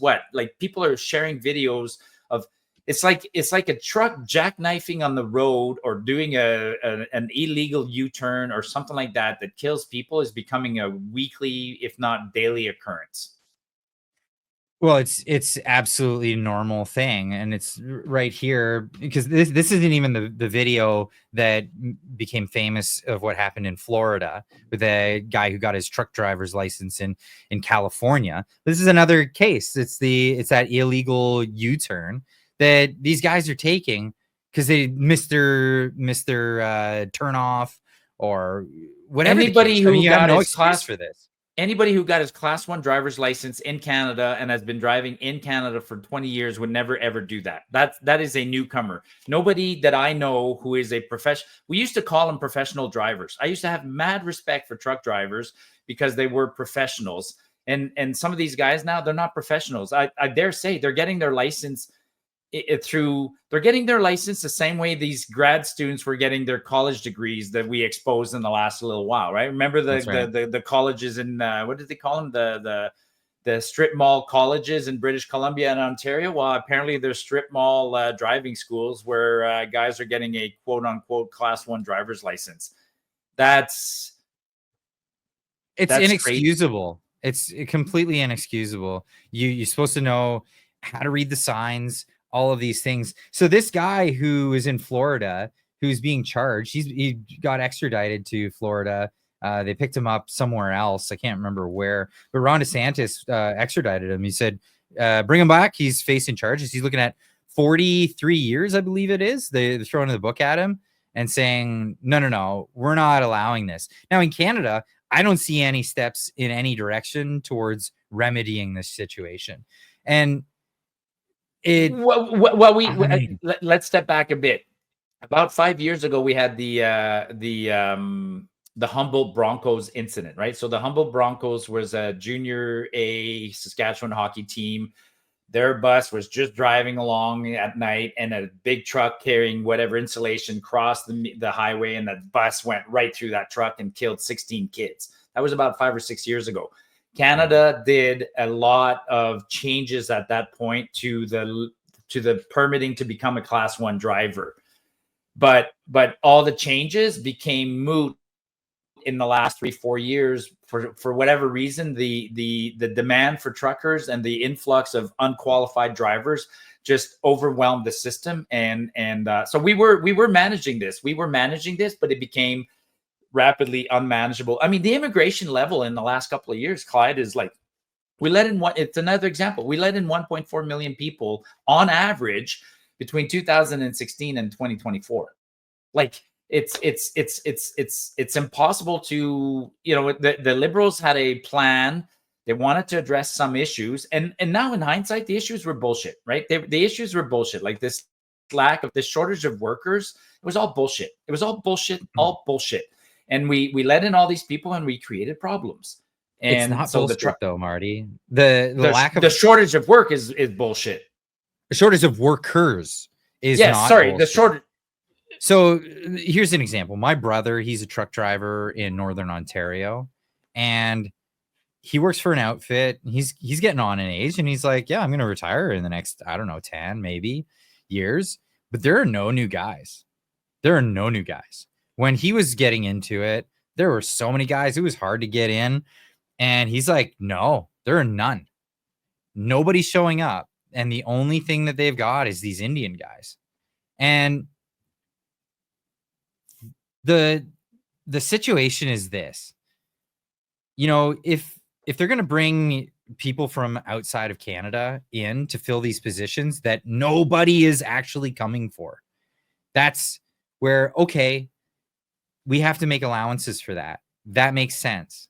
people are sharing videos of it's like a truck jackknifing on the road or doing an illegal U-turn or something like that kills people is becoming a weekly, if not daily occurrence. Well, it's absolutely a normal thing, and it's right here, because this isn't even the video that became famous of what happened in Florida with a guy who got his truck driver's license in California. This is another case. It's that illegal U-turn that these guys are taking because they missed their turn off or whatever. Anybody who got his class for this. Anybody who got his Class 1 driver's license in Canada and has been driving in Canada for 20 years would never, ever do that. That is a newcomer. Nobody that I know who is a professional. We used to call them professional drivers. I used to have mad respect for truck drivers because they were professionals. And some of these guys now, they're not professionals. I dare say they're getting their license they're getting their license the same way these grad students were getting their college degrees that we exposed in the last little while, right? Remember the colleges in what did they call them? The strip mall colleges in British Columbia and Ontario. Well, apparently there's strip mall driving schools where guys are getting a quote unquote Class 1 driver's license. It's inexcusable. It's completely inexcusable. You're supposed to know how to read the signs, all of these things. So this guy who is in Florida, who's being charged, he got extradited to Florida. They picked him up somewhere else. I can't remember where, but Ron DeSantis extradited him. He said, bring him back. He's facing charges. He's looking at 43 years, I believe it is. They're throwing the book at him and saying, no, we're not allowing this. Now in Canada, I don't see any steps in any direction towards remedying this situation. And it, let's step back a bit. About 5 years ago, we had the Humboldt Broncos incident, right? So the Humboldt Broncos was a junior A Saskatchewan hockey team. Their bus was just driving along at night, and a big truck carrying whatever insulation crossed the highway, and the bus went right through that truck and killed 16 kids. That was about 5 or 6 years ago. Canada did a lot of changes at that point to the permitting to become a Class 1 driver. But all the changes became moot in the last 3-4 years for whatever reason. The demand for truckers and the influx of unqualified drivers just overwhelmed the system, and so we were managing this, but it became rapidly unmanageable. I mean, the immigration level in the last couple of years, Clyde, is like, it's another example. We let in 1.4 million people on average between 2016 and 2024. Like, it's impossible to, the Liberals had a plan. They wanted to address some issues, and now in hindsight, the issues were bullshit, right? The issues were bullshit. Like this shortage of workers, it was all bullshit. It was all bullshit, all bullshit. And we let in all these people, and we created problems. And it's not so bullshit though, Marty. The lack of the shortage of work is bullshit. The shortage of workers is not bullshit. The shortage. So here's an example. My brother, he's a truck driver in Northern Ontario, and he works for an outfit. He's getting on in age, and he's like, yeah, I'm going to retire in the next, I don't know, 10 maybe years. But there are no new guys. When he was getting into it, there were so many guys. It was hard to get in. And he's like, no, there are none. Nobody's showing up. And the only thing that they've got is these Indian guys. And the situation is this. If they're going to bring people from outside of Canada in to fill these positions that nobody is actually coming for, that's where, okay, we have to make allowances for that. That makes sense.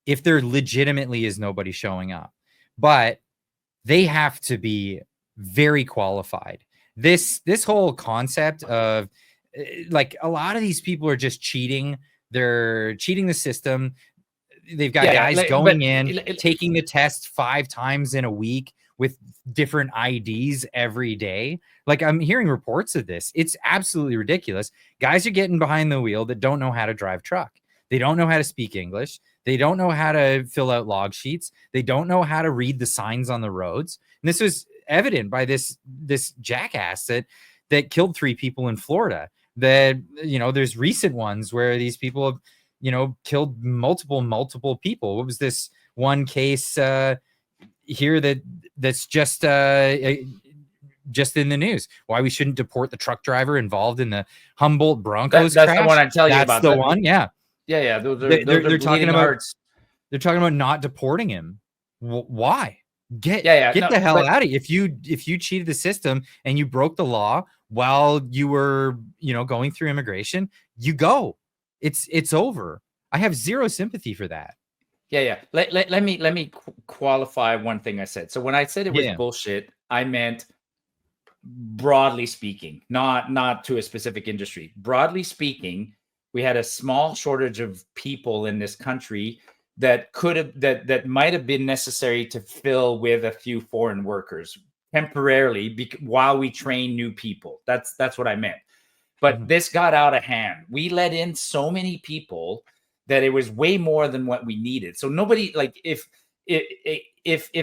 If there legitimately is nobody showing up, but they have to be very qualified. This whole concept of, like, a lot of these people are just cheating. They're cheating the system. They've got guys going in, taking the test 5 times in a week with different IDs every day. Like, I'm hearing reports of this. It's absolutely ridiculous. Guys are getting behind the wheel that don't know how to drive truck. They don't know how to speak English. They don't know how to fill out log sheets. They don't know how to read the signs on the roads. And this was evident by this jackass that killed 3 people in Florida. That, there's recent ones where these people have, killed multiple people. What was this one case here that's just in the news? Why we shouldn't deport the truck driver involved in the Humboldt Broncos that's crash? The one I tell you about. That's the one, yeah. Yeah. They're talking about. They're talking about not deporting him. Why? Get the hell out of here. If you cheated the system and you broke the law while you were, going through immigration, you go. It's over. I have zero sympathy for that. Yeah. Let me qualify one thing I said. So when I said it was bullshit, I meant broadly speaking, not to a specific industry. Broadly speaking, we had a small shortage of people in this country that might have been necessary to fill with a few foreign workers temporarily while we train new people. That's what I meant. But this got out of hand. We let in so many people that it was way more than what we needed. So nobody, like, if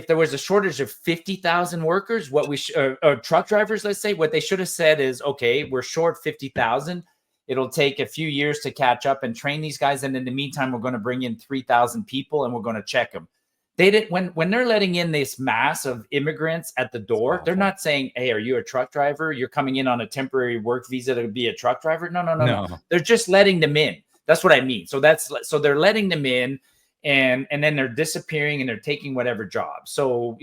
there was a shortage of 50,000 workers, what we or truck drivers, let's say, what they should have said is, okay, we're short 50,000. It'll take a few years to catch up and train these guys, and in the meantime, we're going to bring in 3,000 people and we're going to check them. They didn't. When they're letting in this mass of immigrants at the door, they're not saying, "Hey, are you a truck driver? You're coming in on a temporary work visa to be a truck driver." No. They're just letting them in. That's what I mean. So they're letting them in, and then they're disappearing and they're taking whatever job. So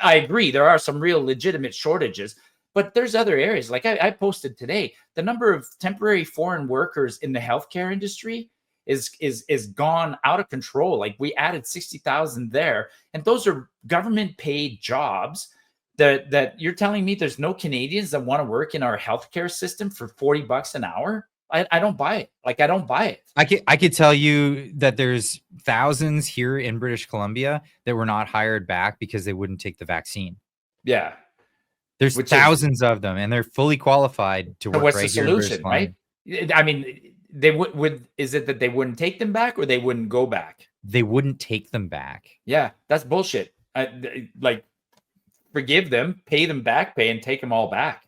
I agree, there are some real legitimate shortages, but there's other areas. Like I posted today, the number of temporary foreign workers in the healthcare industry is gone out of control. Like we added 60,000 there, and those are government paid jobs. That you're telling me there's no Canadians that want to work in our healthcare system for $40 an hour? I don't buy it. Like I don't buy it. I could tell you that there's thousands here in British Columbia that were not hired back because they wouldn't take the vaccine. Yeah. There's thousands of them, and they're fully qualified to work what's right the here in British solution, Columbia. right? I mean, they would is it that they wouldn't take them back or they wouldn't go back? They wouldn't take them back. Yeah, that's bullshit. Like forgive them, pay them back pay, and take them all back.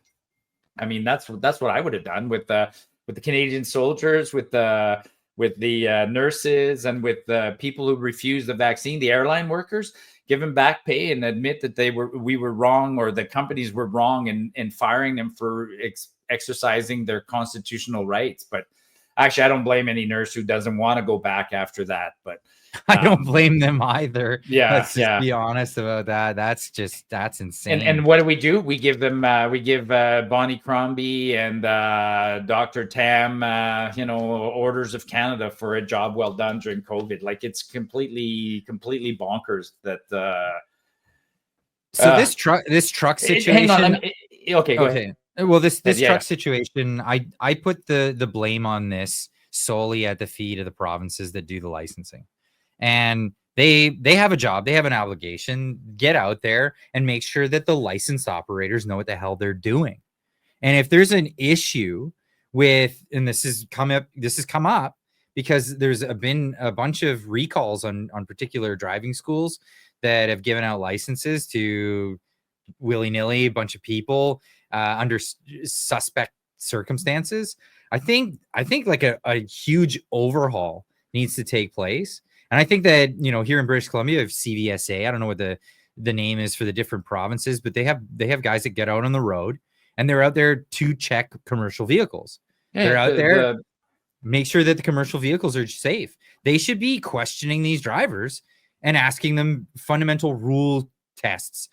I mean, that's what I would have done with the Canadian soldiers, with the nurses, and with the people who refused the vaccine, the airline workers. Give them back pay and admit that we were wrong, or the companies were wrong in firing them for exercising their constitutional rights. But actually, I don't blame any nurse who doesn't want to go back after that. But I don't blame them either. Yeah, let's just be honest about that. That's insane. And what do? We give them Bonnie Crombie and Dr. Tam orders of Canada for a job well done during COVID. Like it's completely bonkers that so this truck situation. Hang on, okay, go ahead. Well, this truck situation, I put the blame on this solely at the feet of the provinces that do the licensing. And they have a job, they have an obligation. Get out there and make sure that the licensed operators know what the hell they're doing. And if there's an issue with, and this has come up because there's been a bunch of recalls on particular driving schools that have given out licenses to willy-nilly a bunch of people under suspect circumstances. I think like a huge overhaul needs to take place. And I think that, here in British Columbia, of CVSA, I don't know what the name is for the different provinces, but they have guys that get out on the road and they're out there to check commercial vehicles. Yeah, they're out there, make sure that the commercial vehicles are safe. They should be questioning these drivers and asking them fundamental rule tests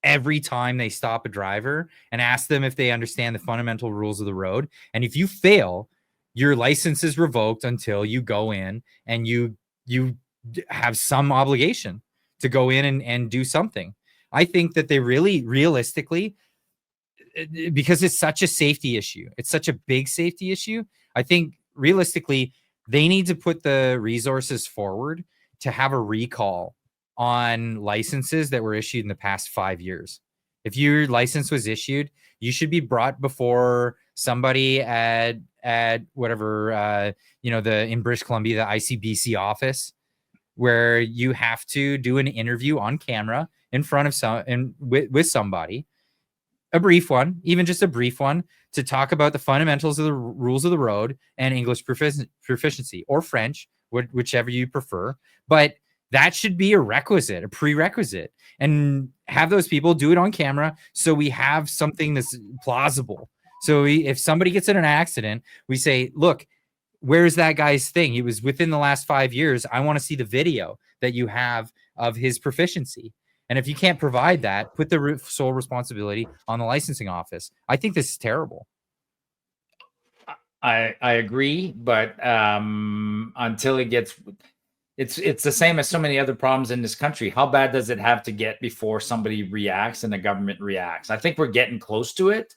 every time they stop a driver, and ask them if they understand the fundamental rules of the road. And if you fail, your license is revoked until you go in and you have some obligation to go in and do something. I think that they really realistically, because it's such a safety issue, it's such a big safety issue, I think realistically they need to put the resources forward to have a recall on licenses that were issued in the past 5 years. If your license was issued, you should be brought before somebody at whatever, in British Columbia, the ICBC office, where you have to do an interview on camera in front of with somebody, a brief one, even just a brief one, to talk about the fundamentals of the rules of the road and English proficiency, or French, whichever you prefer. But that should be a prerequisite, and have those people do it on camera so we have something that's plausible. So if somebody gets in an accident, we say, look, where's that guy's thing? He was within the last 5 years. I want to see the video that you have of his proficiency. And if you can't provide that, put the sole responsibility on the licensing office. I think this is terrible. I agree, but until it gets... It's the same as so many other problems in this country. How bad does it have to get before somebody reacts and the government reacts? I think we're getting close to it,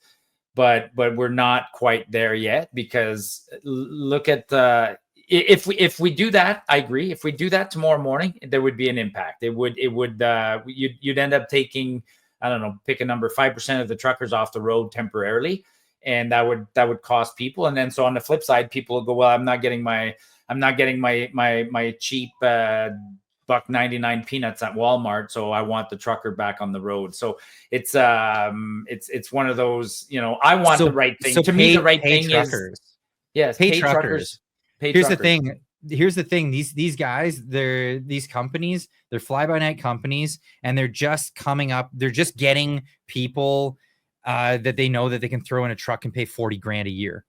but we're not quite there yet, because look at if we do that, I agree. If we do that tomorrow morning, there would be an impact. You'd end up taking, I don't know, pick a number, 5% of the truckers off the road temporarily, and that would cost people. And then so on the flip side, people will go, well, I'm not getting my cheap $1.99 peanuts at Walmart, so I want the trucker back on the road. So it's one of those, I want the right thing. So to me, the right thing truckers. Pay truckers. Here's the thing. These guys, these companies, they're fly-by-night companies, and they're just coming up. They're just getting people that they know that they can throw in a truck and pay $40,000 a year.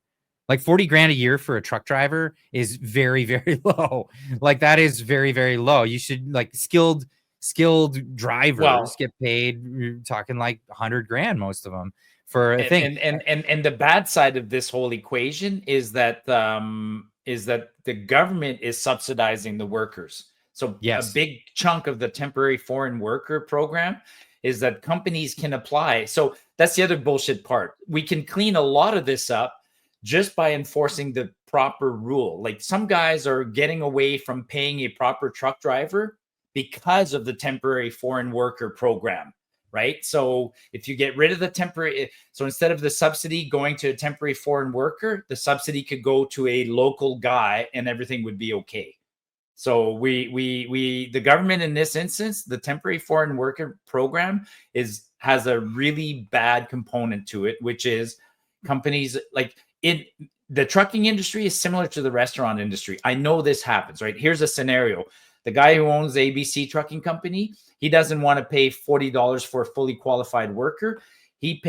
Like $40,000 a year for a truck driver is very, very low. Like that is very, very low. You should, like, skilled drivers get paid. You're talking like $100,000, most of them, for a thing. And the bad side of this whole equation is that is that the government is subsidizing the workers. So Yes. a big chunk of the temporary foreign worker program is that companies can apply. So that's the other bullshit part. We can clean a lot of this up just by enforcing the proper rule. Like some guys are getting away from paying a proper truck driver because of the temporary foreign worker program, right? So if you get rid of the temporary, so instead of the subsidy going to a temporary foreign worker, the subsidy could go to a local guy and everything would be okay. So the government in this instance, the temporary foreign worker program has a really bad component to it, which is companies like the trucking industry is similar to the restaurant industry. I know this happens, right? Here's a scenario. The guy who owns the ABC trucking company, he doesn't want to pay $40 for a fully qualified worker. He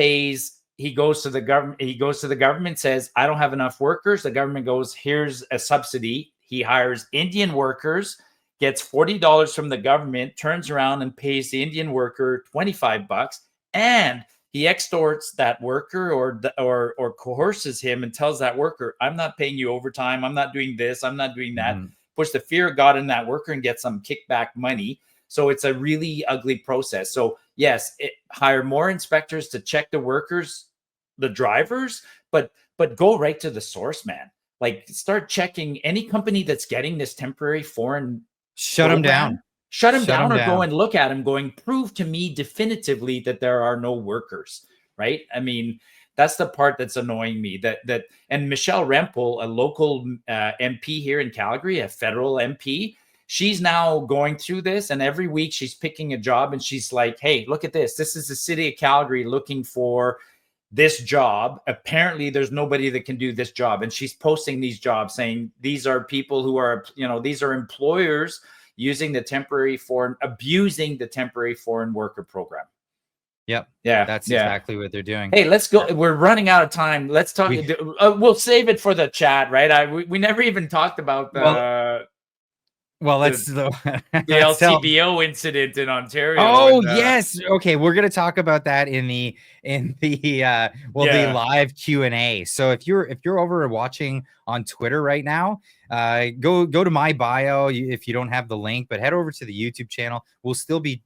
goes to the government, says, I don't have enough workers. The government goes, here's a subsidy. He hires Indian workers, gets $40 from the government, turns around and pays the Indian worker $25, and he extorts that worker or coerces him and tells that worker, I'm not paying you overtime. I'm not doing this. I'm not doing that. Puts the fear of God in that worker and gets some kickback money. So it's a really ugly process. So yes, hire more inspectors to check the workers, the drivers, but go right to the source, man. Like start checking any company that's getting this temporary foreign Shut them down. Shut them down or go and look at them going, prove to me definitively that there are no workers, right? I mean, that's the part that's annoying me. And Michelle Rempel, a local MP here in Calgary, a federal MP, she's now going through this, and every week she's picking a job and she's like, hey, look at this. This is the city of Calgary looking for this job. Apparently there's nobody that can do this job. And she's posting these jobs saying these are people who are, these are employers abusing the temporary foreign worker program. Yep. Yeah. That's exactly what they're doing. Hey, let's go. We're running out of time. Let's talk. We'll save it for the chat, right? We never even talked about the the LCBO incident in Ontario. Oh, yes. Okay, we're gonna talk about that in the live Q&A. So if you're over watching on Twitter right now, go to my bio if you don't have the link, but head over to the YouTube channel. We'll still be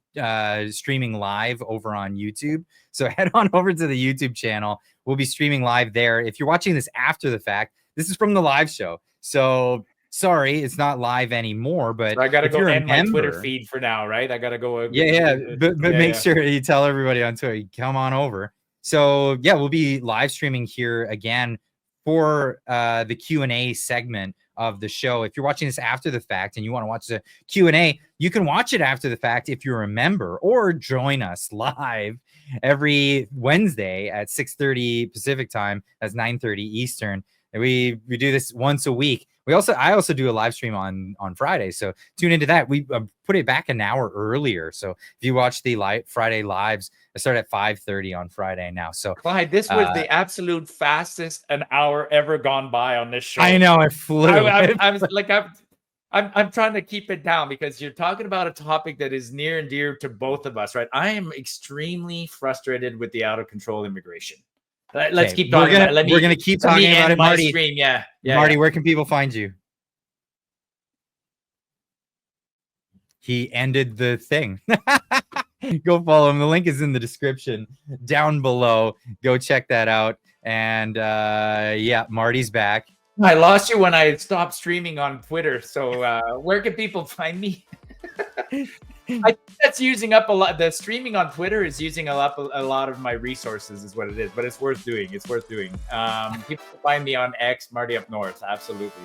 streaming live over on YouTube. So head on over to the YouTube channel. We'll be streaming live there. If you're watching this after the fact, this is from the live show. So sorry, it's not live anymore, but so I gotta go end my Twitter feed for now, right? I gotta go. But make sure you tell everybody on Twitter, come on over. So yeah, we'll be live streaming here again for the Q&A segment of the show. If you're watching this after the fact and you want to watch the Q&A, you can watch it after the fact if you're a member, or join us live every Wednesday at 6:30 Pacific time. That's 9:30 Eastern. And we do this once a week. I also do a live stream on Friday, so tune into that. We put it back an hour earlier, so if you watch the Friday lives, I start at 5:30 on Friday now. So Clyde, this was the absolute fastest an hour ever gone by on this show. I know, it flew. I was like, I'm trying to keep it down because you're talking about a topic that is near and dear to both of us, right? I am extremely frustrated with the out of control immigration. Let's keep talking. We're gonna keep talking about it, Marty. Stream. Marty, where can people find you? He ended the thing. Go follow him. The link is in the description down below. Go check that out. And Marty's back. I lost you when I stopped streaming on Twitter. So where can people find me? I think that's using up a lot. The streaming on Twitter is using a lot of my resources, is what it is. But it's worth doing. People can find me on X, Marty Up North. Absolutely.